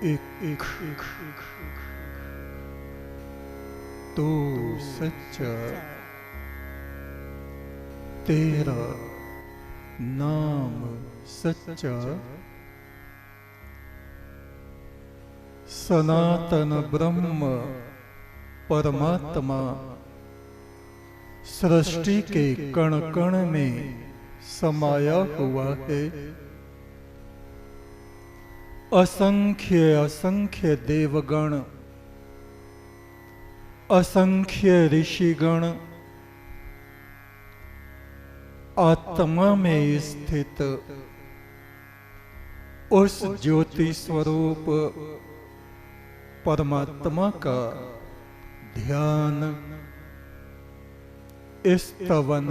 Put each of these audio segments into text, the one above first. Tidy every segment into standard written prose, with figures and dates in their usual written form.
एक तू सच्चा, तेरा नाम सच्चा, सनातन ब्रह्म परमात्मा सृष्टि के कण कण में समाया हुआ है। असंख्य असंख्य देवगण, असंख्य ऋषिगण आत्मा में स्थित उस ज्योति स्वरूप परमात्मा का ध्यान, स्तवन,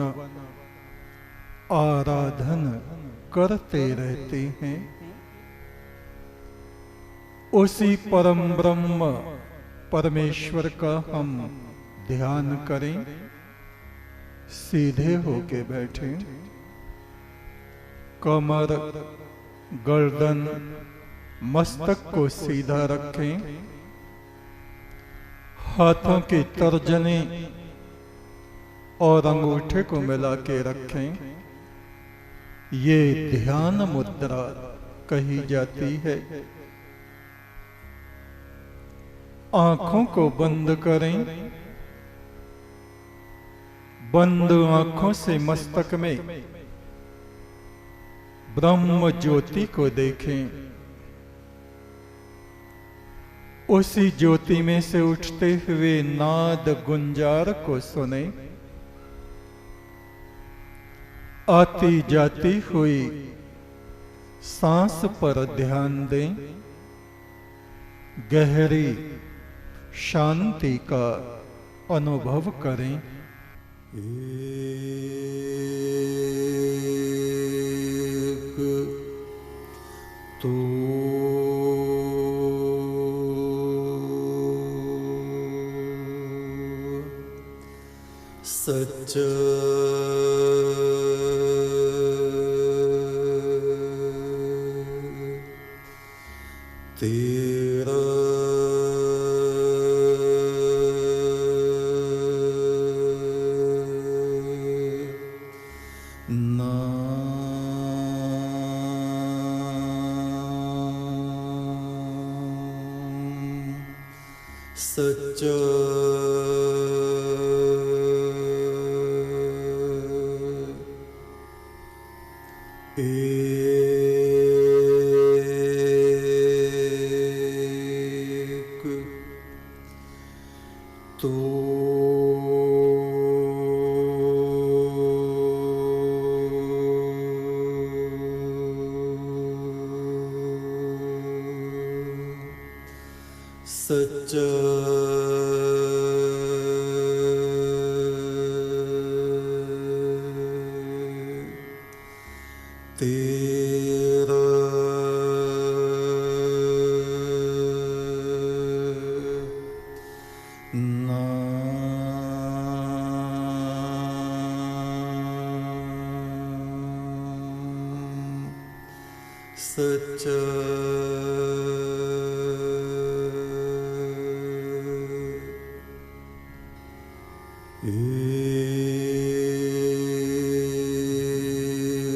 आराधन करते रहते हैं। उसी परम ब्रह्म परमेश्वर का हम ध्यान करें। सीधे होके बैठें, कमर, गर्दन, मस्तक को सीधा रखें, हाथों की तर्जनी और अंगूठे को मिला के रखें। ये ध्यान मुद्रा कही जाती है। आंखों को बंद करें। बंद आंखों से मस्तक में ब्रह्म ज्योति को देखें। उसी ज्योति में से उठते हुए नाद गुंजार को सुने। आती जाती हुई सांस पर ध्यान दें। गहरी शांति का अनुभव करें। एक तो सच्चा, तेरा सच्चा,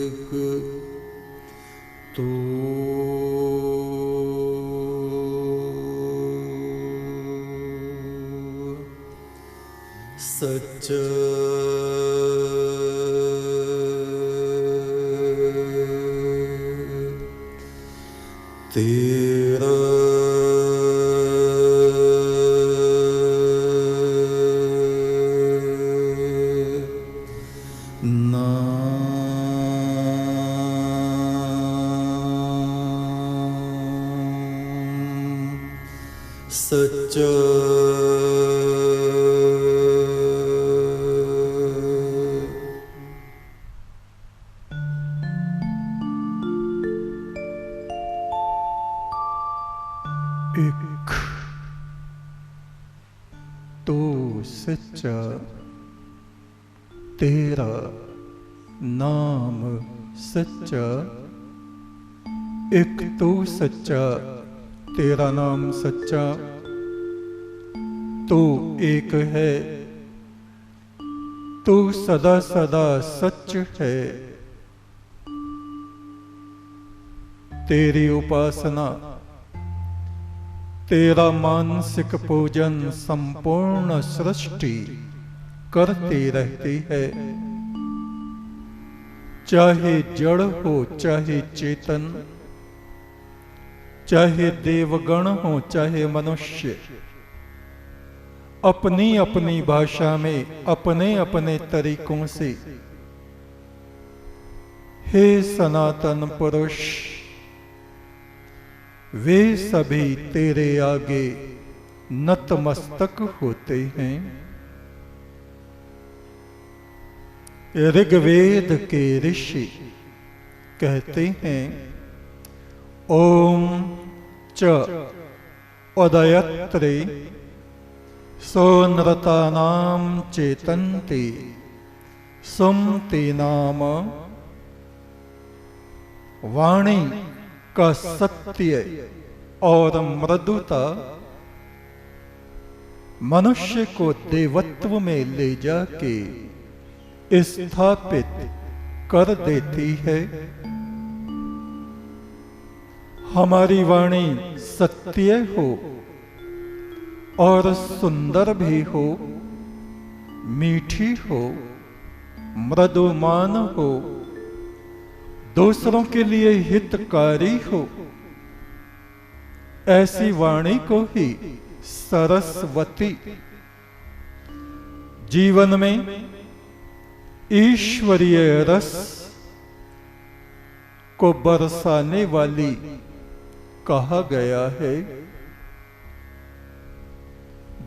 एक तो सच्चा, तेरा नाम सच्चा, एक तो सच्चा, तेरा नाम सच्चा, एक तो सच्चा, तेरा नाम सच्चा, एक तो सच्चा, तेरा नाम सच्चा, तू एक है, तू सदा सदा सच है। तेरी उपासना, तेरा मानसिक पूजन संपूर्ण सृष्टि करती रहती है। चाहे जड़ हो चाहे चेतन, चाहे देवगण हो चाहे मनुष्य, अपनी अपनी भाषा में अपने अपने तरीकों से हे सनातन पुरुष, वे सभी तेरे आगे नतमस्तक होते हैं। ऋग्वेद के ऋषि कहते हैं, ओम च उदयत्रे सोनृतानां चेतन्ते सुमति नाम। वाणी का सत्य और मृदुता मनुष्य को देवत्व में ले जाके स्थापित कर देती है। हमारी वाणी सत्य हो और सुंदर भी हो, मीठी हो, मृदुमान हो, दूसरों के लिए हितकारी हो, ऐसी वाणी को ही सरस्वती, जीवन में ईश्वरीय रस को बरसाने वाली कहा गया है,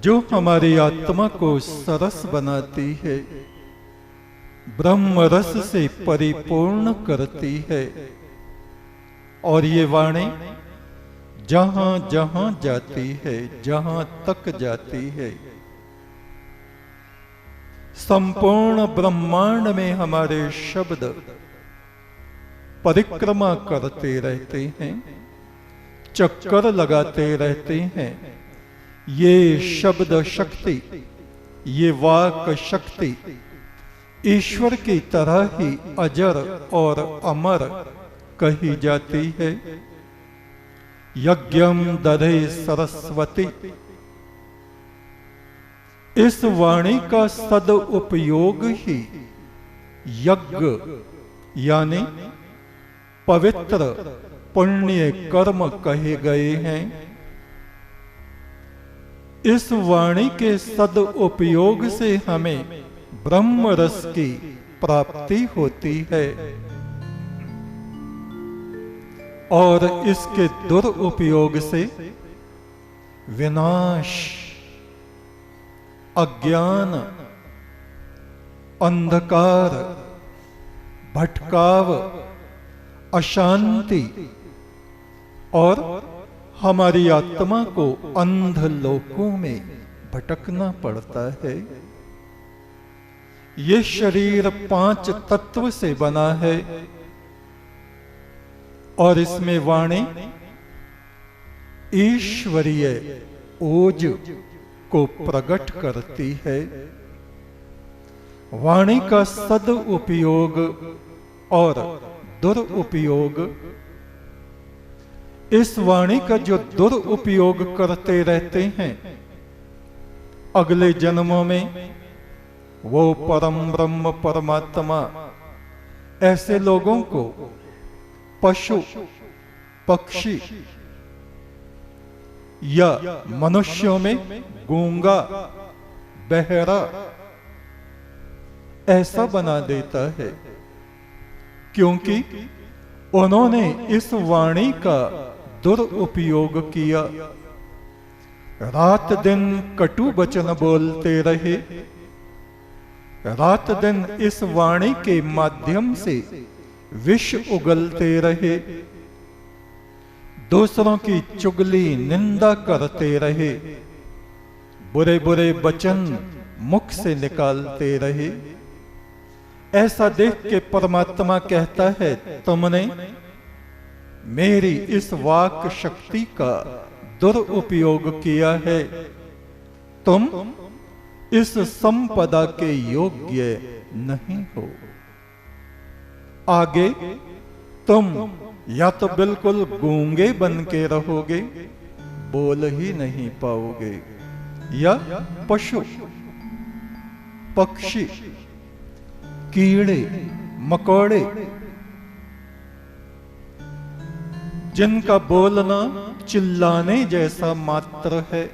जो हमारी आत्मा को सरस बनाती है, ब्रह्म रस से परिपूर्ण करती है। और ये वाणी जहां जहां जाती है, जहां तक जाती है, संपूर्ण ब्रह्मांड में हमारे शब्द परिक्रमा करते रहते हैं, चक्कर लगाते रहते हैं। ये शब्द शक्ति, ये वाक शक्ति ईश्वर की तरह ही अजर और अमर कही जाती है। यज्ञम दधे सरस्वती, इस वाणी का सदुपयोग ही यज्ञ यानी पवित्र पुण्य कर्म कहे गए हैं। इस वाणी के सदुपयोग से हमें ब्रह्म रस की प्राप्ति होती है और इसके दुरुपयोग से विनाश, अज्ञान, अंधकार, भटकाव, अशांति और हमारी आत्मा को अंध लोकों में भटकना पड़ता है। ये शरीर 5 तत्व से बना है और इसमें वाणी ईश्वरीय ओज को प्रकट करती है। वाणी का सदुपयोग और दुरुपयोग, इस वाणी का जो दुरुपयोग करते रहते हैं, अगले जन्मों में वो परम ब्रह्म परमात्मा ऐसे लोगों को पशु, पक्षी या मनुष्यों में गूंगा, बहरा ऐसा बना देता है, क्योंकि उन्होंने इस वाणी का दुरुपयोग किया। रात दिन कटु वचन बोलते रहे, रात दिन इस वाणी के माध्यम से विष उगलते रहे, दूसरों की चुगली निंदा करते रहे, बुरे बुरे वचन मुख से निकालते रहे। ऐसा देख के परमात्मा कहता है, तुमने मेरी इस वाक शक्ति का दुरुपयोग किया है, तुम इस संपदा के योग्य नहीं हो। आगे तुम या तो बिल्कुल गूंगे बन के रहोगे, बोल ही नहीं पाओगे, या पशु पक्षी कीड़े मकोड़े जिनका बोलना चिल्लाने जैसा मात्र है।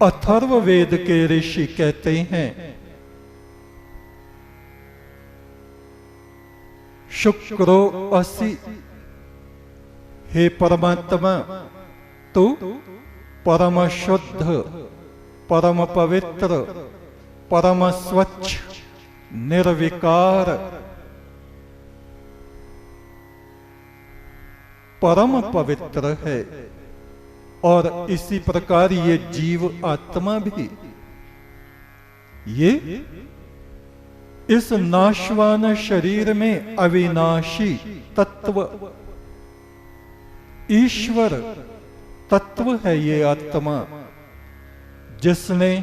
अथर्ववेद के ऋषि कहते हैं, शुक्रो असि, हे परमात्मा तू परम शुद्ध, परम पवित्र, परम स्वच्छ, निर्विकार, परम पवित्र है। और इसी प्रकार ये जीव आत्मा भी, ये इस नाशवान शरीर में अविनाशी तत्व ईश्वर तत्व है। ये आत्मा जिसने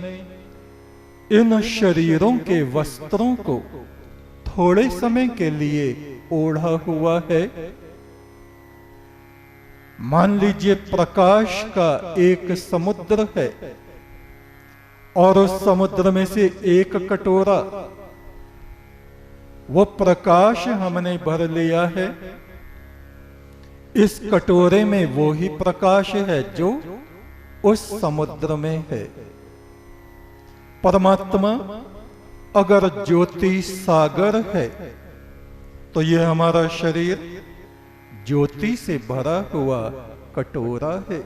इन शरीरों के वस्त्रों को थोड़े समय के लिए ओढ़ा हुआ है। मान लीजिए प्रकाश का एक समुद्र है और उस समुद्र में से एक कटोरा, वो प्रकाश हमने भर लिया है। इस कटोरे में वो ही प्रकाश है जो उस समुद्र में है। परमात्मा अगर ज्योति सागर है तो ये हमारा शरीर ज्योति से भरा हुआ कटोरा है।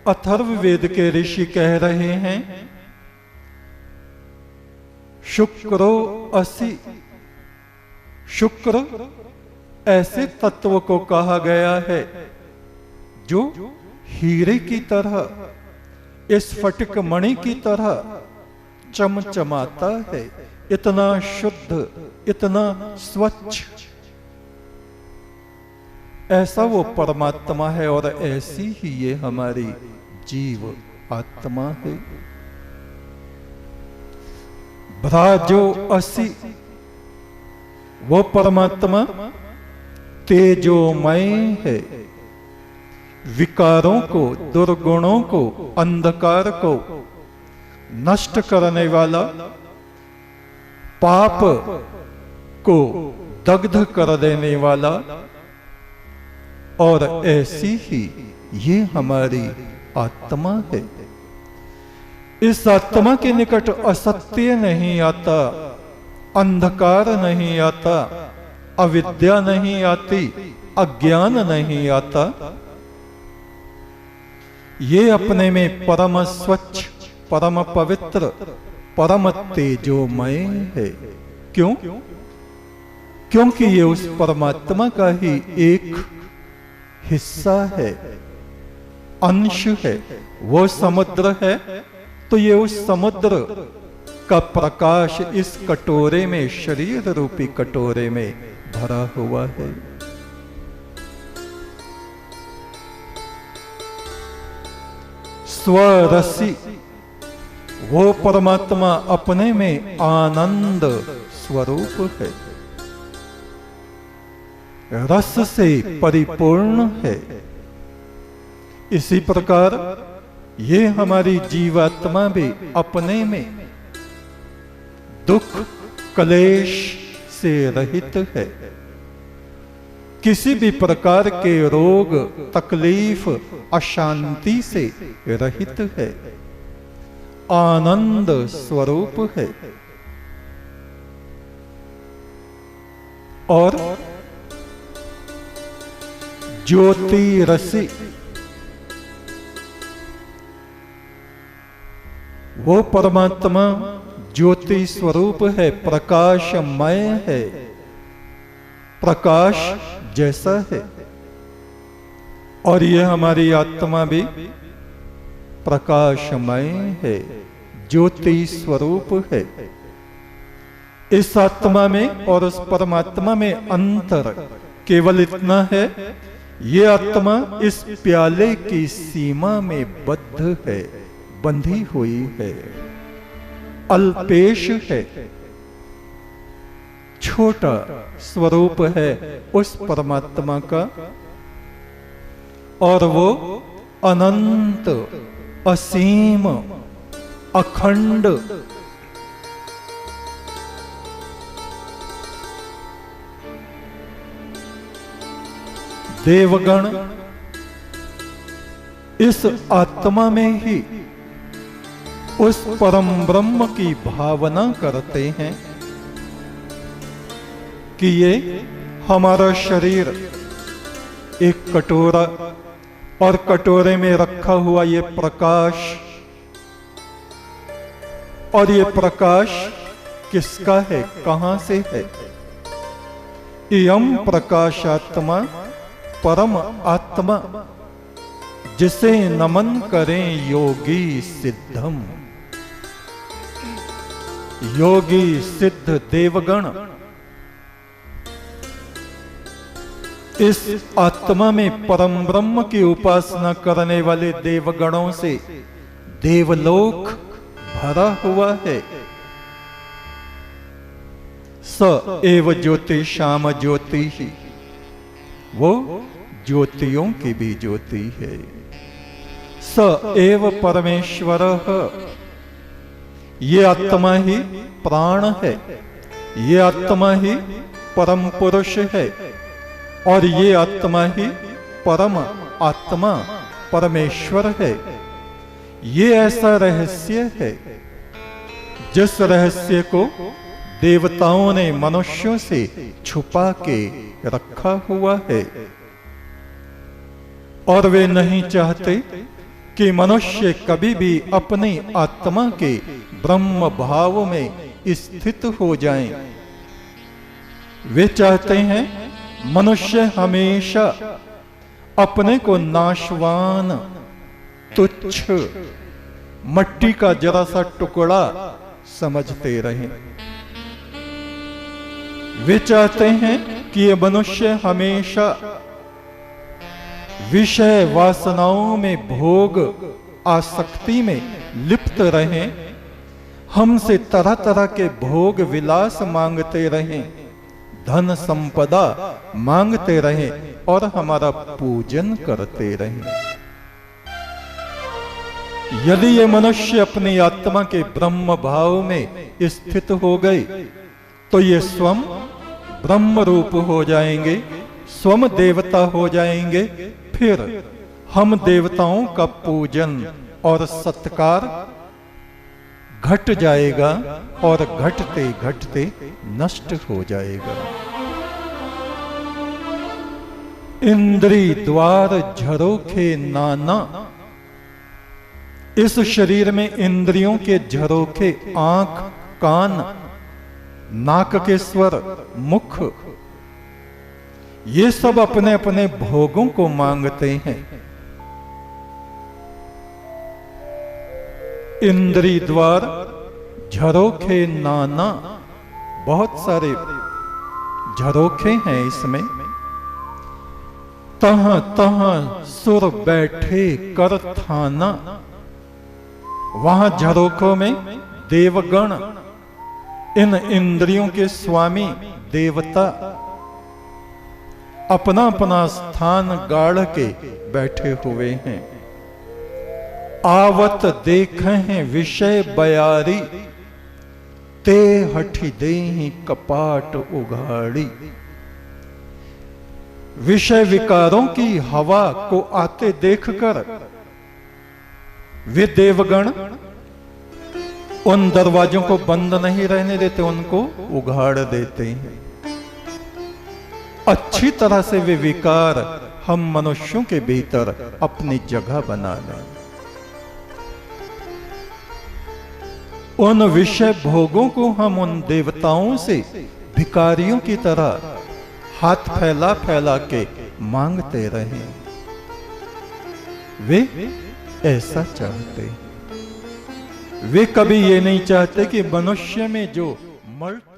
अथर्ववेद के ऋषि कह रहे हैं, शुक्रो असि। शुक्र ऐसे तत्व को कहा गया है जो हीरे की तरह, स्फटिक मणि की तरह चमचमाता है। इतना शुद्ध, इतना स्वच्छ, ऐसा वो परमात्मा है। और ऐसी ही ये हमारी जीव आत्मा है। भ्राजो असि, वो परमात्मा तेजोमय है। विकारों को, दुर्गुणों को, अंधकार को नष्ट करने वाला, पाप को दग्ध कर देने वाला। और ऐसी ही ये हमारी आत्मा है। इस आत्मा के निकट असत्य नहीं आता, अंधकार नहीं आता, अविद्या नहीं आती, अज्ञान नहीं आता। ये अपने में परम स्वच्छ, परम पवित्र, परम तेजोमय है। क्यों? क्योंकि ये उस परमात्मा का ही एक हिस्सा है, अंश है। वो समुद्र है तो ये उस समुद्र का प्रकाश इस कटोरे में, शरीर रूपी कटोरे में भरा हुआ है। स्वरसी, वो परमात्मा अपने में आनंद स्वरूप है, रस से परिपूर्ण है। इसी प्रकार ये हमारी जीवात्मा भी अपने में दुख कलेश से रहित है। किसी भी प्रकार के रोग तकलीफ अशांति से रहित है, आनंद स्वरूप है। और ज्योति रसी, वो परमात्मा ज्योति स्वरूप है, प्रकाशमय है, प्रकाश जैसा है। और यह हमारी आत्मा भी प्रकाशमय है, ज्योति स्वरूप है। इस आत्मा में और उस परमात्मा में अंतर केवल इतना है, ये आत्मा इस प्याले की सीमा में बद्ध है, बंधी हुई है, अल्पेश है, छोटा स्वरूप है उस परमात्मा का, और वो अनंत, असीम, अखंड, देवगण इस आत्मा में ही उस परम ब्रह्म की भावना करते हैं कि ये हमारा शरीर एक कटोरा, और कटोरे में रखा हुआ ये प्रकाश, और ये प्रकाश किसका है, कहां से है? इयं प्रकाशात्मा परम आत्मा, जिसे नमन करें योगी सिद्धम। योगी सिद्ध देवगण इस आत्मा में परम ब्रह्म की उपासना करने वाले देवगणों से देवलोक भरा हुआ है। स एव ज्योति श्याम ज्योति ही, वो ज्योतियों की भी ज्योति है। स एव परमेश्वर, ये आत्मा ही प्राण है, ये आत्मा ही परम पुरुष है, और ये आत्मा ही परम आत्मा परमेश्वर है। ये ऐसा रहस्य है जिस रहस्य को देवताओं ने मनुष्यों से छुपा के रखा हुआ है, और वे नहीं चाहते कि मनुष्य कभी भी अपनी आत्मा के ब्रह्म भाव में स्थित हो जाएं। वे चाहते हैं मनुष्य हमेशा अपने को नाशवान, तुच्छ, मट्टी का जरा सा टुकड़ा समझते रहें। वे चाहते हैं कि ये मनुष्य हमेशा विषय वासनाओं में, भोग आसक्ति में लिप्त रहें, हमसे तरह तरह के भोग विलास मांगते रहें, धन संपदा मांगते रहें, और हमारा पूजन करते रहें। यदि ये मनुष्य अपनी आत्मा के ब्रह्म भाव में स्थित हो गए तो ये स्वयं ब्रह्म रूप हो जाएंगे, स्वयं देवता हो जाएंगे। फिर हम देवताओं का पूजन और सत्कार घट जाएगा, और घटते घटते नष्ट हो जाएगा। इंद्री द्वार झरोखे नाना, इस शरीर में इंद्रियों के झरोखे आंख, कान, नाक के स्वर, मुख, ये सब अपने अपने भोगों को मांगते हैं। इंद्री द्वार झरोखे नाना, बहुत सारे झरोखे हैं इसमें। तहां तहां सुर बैठे कर थाना, वहां झरोखों में देवगण, इन इंद्रियों के स्वामी देवता अपना अपना स्थान गाड़ के बैठे हुए हैं। आवत देखें विषय बयारी, ते हठी देहि कपाट उघाड़ी। विषय विकारों की हवा को आते देखकर वे देवगण उन दरवाजों को बंद नहीं रहने देते, उनको उघाड़ देते हैं। अच्छी तरह से वे विकार हम मनुष्यों के भीतर अपनी जगह बना लें। उन विषय भोगों को हम उन देवताओं से भिखारियों की तरह हाथ फैला फैला के मांगते रहें। वे ऐसा चाहते, वे कभी ये नहीं चाहते कि मनुष्य में जो मर्त्य